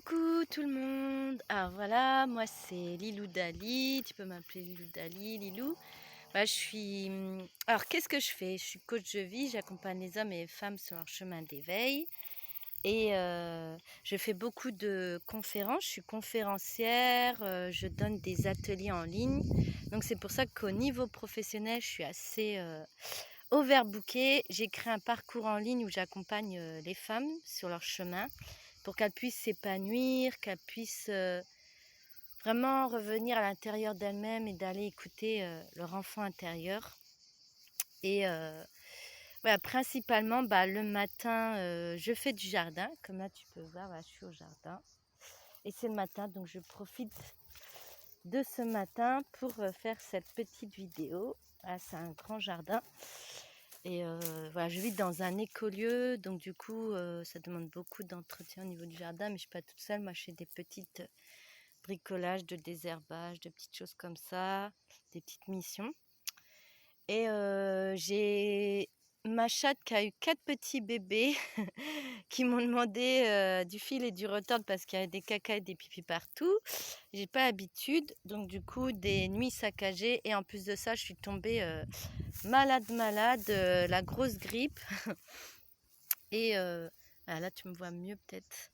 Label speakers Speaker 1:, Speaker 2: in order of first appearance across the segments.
Speaker 1: Coucou tout le monde. Alors voilà, moi c'est Lilou Dali, tu peux m'appeler Lilou Dali, Lilou. Je suis... Alors qu'est-ce que je fais? Je suis coach de vie, j'accompagne les hommes et les femmes sur leur chemin d'éveil. Et je fais beaucoup de conférences, je suis conférencière, je donne des ateliers en ligne. Donc c'est pour ça qu'au niveau professionnel, je suis assez overbookée. J'ai créé un parcours en ligne où j'accompagne les femmes sur leur chemin pour qu'elles puissent s'épanouir, qu'elles puissent vraiment revenir à l'intérieur d'elles-mêmes et d'aller écouter leur enfant intérieur. Et voilà, principalement, le matin, je fais du jardin. Comme là, tu peux voir, je suis au jardin. Et c'est le matin, donc je profite de ce matin pour faire cette petite vidéo. Là, c'est un grand jardin. Et voilà, je vis dans un écolieu, donc du coup, ça demande beaucoup d'entretien au niveau du jardin, mais je ne suis pas toute seule. Moi, je fais des petites bricolages, de désherbage, de petites choses comme ça, des petites missions. Et j'ai ma chatte qui a eu 4 petits bébés qui m'ont demandé du fil et du retordre parce qu'il y avait des caca et des pipis partout. J'ai pas l'habitude, donc du coup des nuits saccagées et en plus de ça je suis tombée malade, la grosse grippe. Et là tu me vois mieux peut-être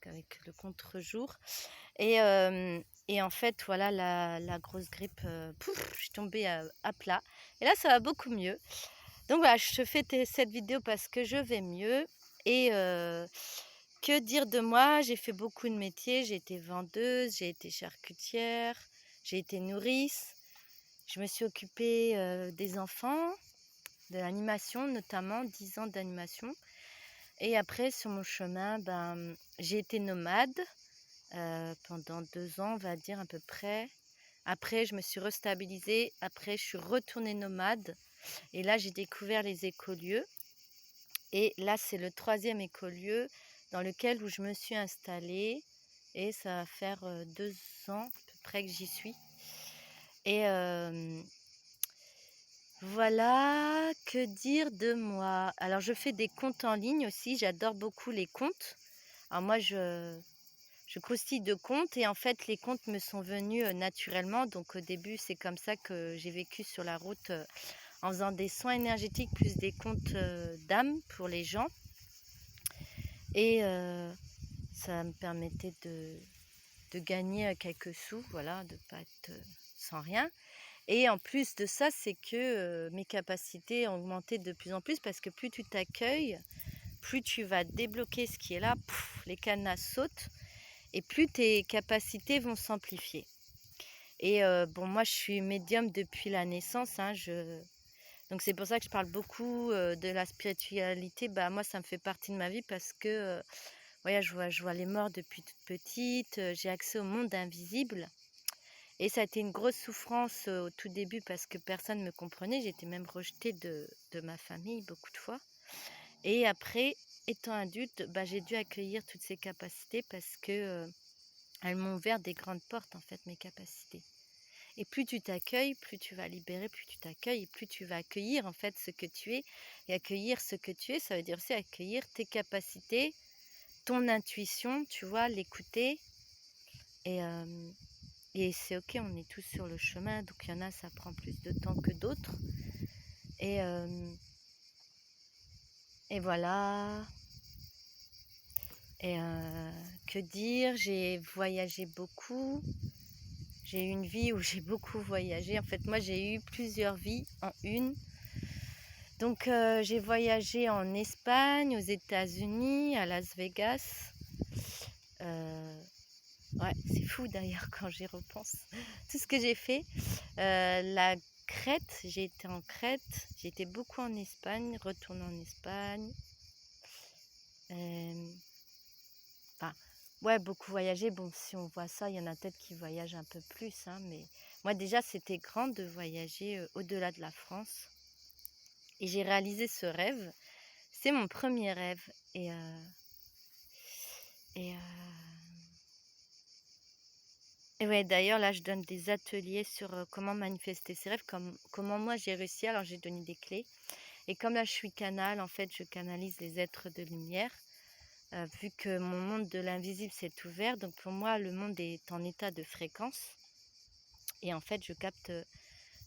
Speaker 1: qu'avec le contre-jour. Et en fait, voilà, la grosse grippe, je suis tombée à plat. Et là, ça va beaucoup mieux. Donc voilà, je te fais cette vidéo parce que je vais mieux. Et que dire de moi? J'ai fait beaucoup de métiers. J'ai été vendeuse, j'ai été charcutière, j'ai été nourrice. Je me suis occupée des enfants, de l'animation notamment, 10 ans d'animation. Et après, sur mon chemin, j'ai été nomade. Pendant 2 ans, on va dire à peu près. Après, je me suis restabilisée. Après, je suis retournée nomade. Et là, j'ai découvert les écolieux. Et là, c'est le 3e écolieu dans lequel où je me suis installée. Et ça va faire 2 ans à peu près que j'y suis. Et voilà, que dire de moi? Alors, je fais des contes en ligne aussi. J'adore beaucoup les contes. Alors moi, je croustille de contes et en fait les contes me sont venus naturellement. Donc au début c'est comme ça que j'ai vécu sur la route en faisant des soins énergétiques plus des contes d'âme pour les gens. Et ça me permettait de gagner quelques sous, voilà, de ne pas être sans rien. Et en plus de ça, c'est que mes capacités ont augmenté de plus en plus parce que plus tu t'accueilles, plus tu vas débloquer ce qui est là, les cadenas sautent. Et plus tes capacités vont s'amplifier. Et moi, je suis médium depuis la naissance. Donc, c'est pour ça que je parle beaucoup de la spiritualité. Moi, ça me fait partie de ma vie parce que je vois les morts depuis toute petite. J'ai accès au monde invisible. Et ça a été une grosse souffrance au tout début parce que personne ne me comprenait. J'étais même rejetée de ma famille beaucoup de fois. Et après, étant adulte, j'ai dû accueillir toutes ces capacités parce que elles m'ont ouvert des grandes portes, en fait, mes capacités. Et plus tu t'accueilles, plus tu vas libérer, plus tu t'accueilles, et plus tu vas accueillir, en fait, ce que tu es. Et accueillir ce que tu es, ça veut dire aussi accueillir tes capacités, ton intuition, tu vois, l'écouter. Et c'est ok, on est tous sur le chemin, donc il y en a, ça prend plus de temps que d'autres. Et, et voilà. Et que dire? J'ai voyagé beaucoup. J'ai eu une vie où j'ai beaucoup voyagé. En fait, moi, j'ai eu plusieurs vies en une. Donc, j'ai voyagé en Espagne, aux États-Unis, à Las Vegas. Ouais, c'est fou d'ailleurs quand j'y repense. Tout ce que j'ai fait. La Crète, j'ai été en Crète. J'ai été beaucoup en Espagne, retournée en Espagne. Ouais, beaucoup voyagé. Bon, si on voit ça, il y en a peut-être qui voyagent un peu plus, hein, mais moi déjà, c'était grand de voyager au-delà de la France. Et j'ai réalisé ce rêve. C'est mon premier rêve. Et, et ouais, d'ailleurs, là, je donne des ateliers sur comment manifester ses rêves, comment moi j'ai réussi. Alors, j'ai donné des clés. Et comme là, je suis canal, en fait, je canalise les êtres de lumière. vu que mon monde de l'invisible s'est ouvert. Donc pour moi, le monde est en état de fréquence. Et en fait, je capte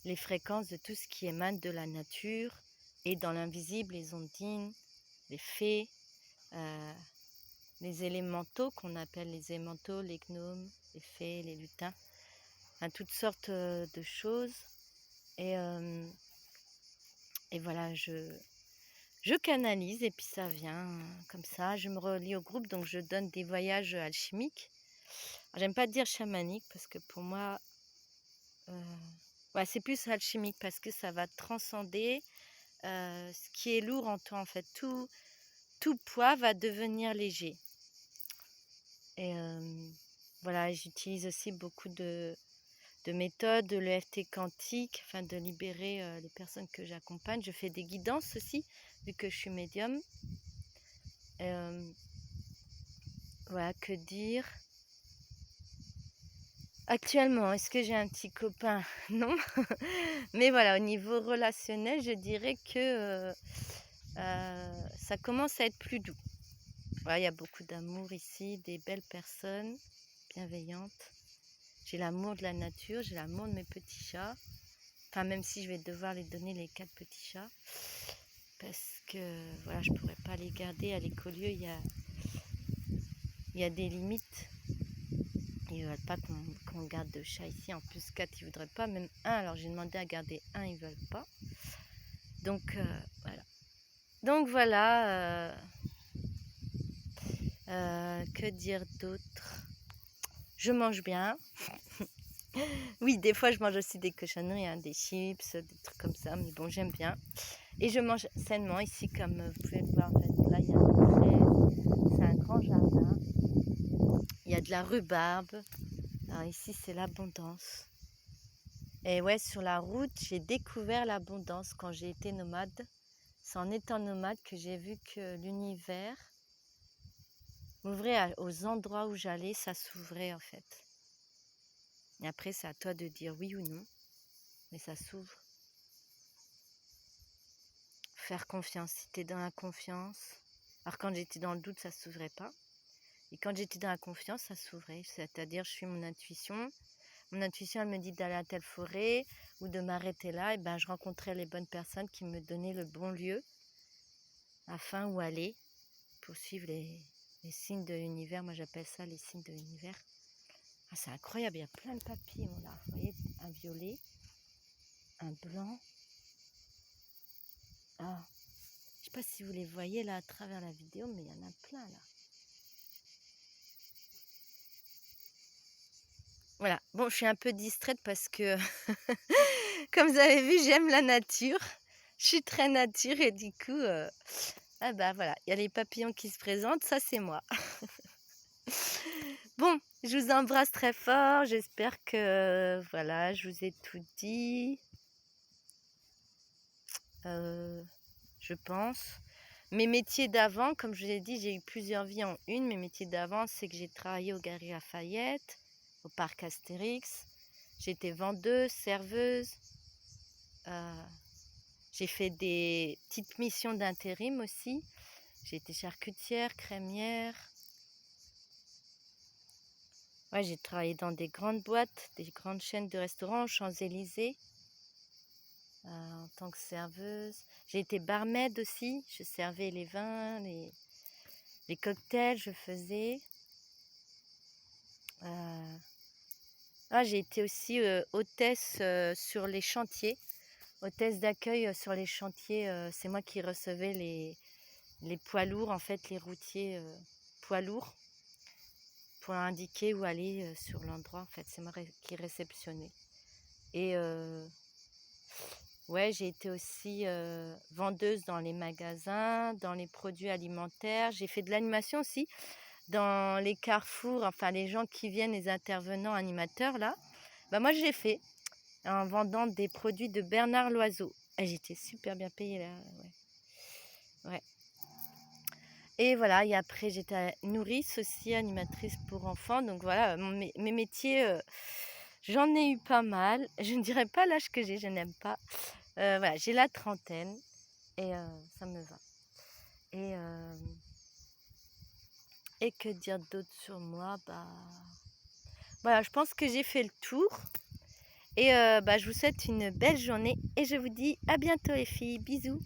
Speaker 1: les fréquences de tout ce qui émane de la nature. Et dans l'invisible, les ondines, les fées, les élémentaux qu'on appelle les élémentaux, les gnomes, les fées, les lutins, enfin, toutes sortes de choses. Et voilà, je canalise et puis ça vient comme ça. Je me relie au groupe, donc je donne des voyages alchimiques. J'aime pas dire chamanique parce que pour moi, ouais, c'est plus alchimique parce que ça va transcender ce qui est lourd en toi. En fait, tout poids va devenir léger. Et voilà, j'utilise aussi beaucoup de méthodes, de l'EFT quantique, afin de libérer les personnes que j'accompagne. Je fais des guidances aussi, vu que je suis médium. Voilà, que dire? Actuellement, est-ce que j'ai un petit copain? Non. Mais voilà, au niveau relationnel, je dirais que ça commence à être plus doux. Voilà, il y a beaucoup d'amour ici, des belles personnes bienveillantes. J'ai l'amour de la nature, j'ai l'amour de mes petits chats. Enfin, même si je vais devoir les donner les 4 petits chats. Parce que voilà, je pourrais pas les garder à l'écolieu, il y a des limites. Ils veulent pas qu'on garde de chats ici. En plus, 4, ils voudraient pas. Même un, alors j'ai demandé à garder un, ils veulent pas. Donc voilà. Donc voilà. Que dire d'autre? Je mange bien. Oui, des fois, je mange aussi des cochonneries, hein, des chips, des trucs comme ça. Mais bon, j'aime bien. Et je mange sainement ici, comme vous pouvez le voir. En fait, là, il y a des fraises. C'est un grand jardin. Il y a de la rhubarbe. Alors ici, c'est l'abondance. Et ouais, sur la route, j'ai découvert l'abondance quand j'ai été nomade. C'est en étant nomade que j'ai vu que l'univers m'ouvrait aux endroits où j'allais, ça s'ouvrait en fait. Et après, c'est à toi de dire oui ou non, mais ça s'ouvre. Faire confiance, si tu es dans la confiance. Alors quand j'étais dans le doute, ça ne s'ouvrait pas. Et quand j'étais dans la confiance, ça s'ouvrait. C'est-à-dire, je suis mon intuition. Mon intuition, elle me dit d'aller à telle forêt ou de m'arrêter là. Et ben, je rencontrais les bonnes personnes qui me donnaient le bon lieu afin où aller pour suivre les signes de l'univers. Moi, j'appelle ça les signes de l'univers. Ah, c'est incroyable, il y a plein de papillons là. Vous voyez, un violet, un blanc. Ah, je sais pas si vous les voyez là à travers la vidéo, mais il y en a plein là. Voilà, bon, je suis un peu distraite parce que, comme vous avez vu, j'aime la nature. Je suis très nature et du coup, ah bah voilà, il y a les papillons qui se présentent, ça c'est moi. Bon, je vous embrasse très fort, j'espère que, voilà, je vous ai tout dit. Je pense. Mes métiers d'avant, comme je vous ai dit, j'ai eu plusieurs vies en une. Mes métiers d'avant, c'est que j'ai travaillé au Galeries Lafayette, au parc Astérix. J'étais vendeuse, serveuse. J'ai fait des petites missions d'intérim aussi. J'ai été charcutière, crémière. Ouais, j'ai travaillé dans des grandes boîtes, des grandes chaînes de restaurants, aux Champs-Élysées, en tant que serveuse. J'ai été barmaid aussi. Je servais les vins, les cocktails, je faisais. J'ai été aussi hôtesse sur les chantiers. Hôtesse d'accueil sur les chantiers. C'est moi qui recevais les poids lourds, en fait, les routiers poids lourds, pour indiquer où aller sur l'endroit. En fait, c'est moi qui réceptionnais. Et ouais, j'ai été aussi vendeuse dans les magasins, dans les produits alimentaires. J'ai fait de l'animation aussi dans les carrefours, enfin les gens qui viennent, les intervenants animateurs là. Bah moi j'ai fait en vendant des produits de Bernard Loiseau. Et j'étais super bien payée là. Ouais. Ouais. Et voilà, et après j'étais nourrice aussi, animatrice pour enfants. Donc voilà, mes métiers, j'en ai eu pas mal. Je ne dirais pas l'âge que j'ai, je n'aime pas. Voilà, j'ai la trentaine et ça me va. Et Et que dire d'autre sur moi? Voilà, je pense que j'ai fait le tour. Et je vous souhaite une belle journée et je vous dis à bientôt les filles. Bisous.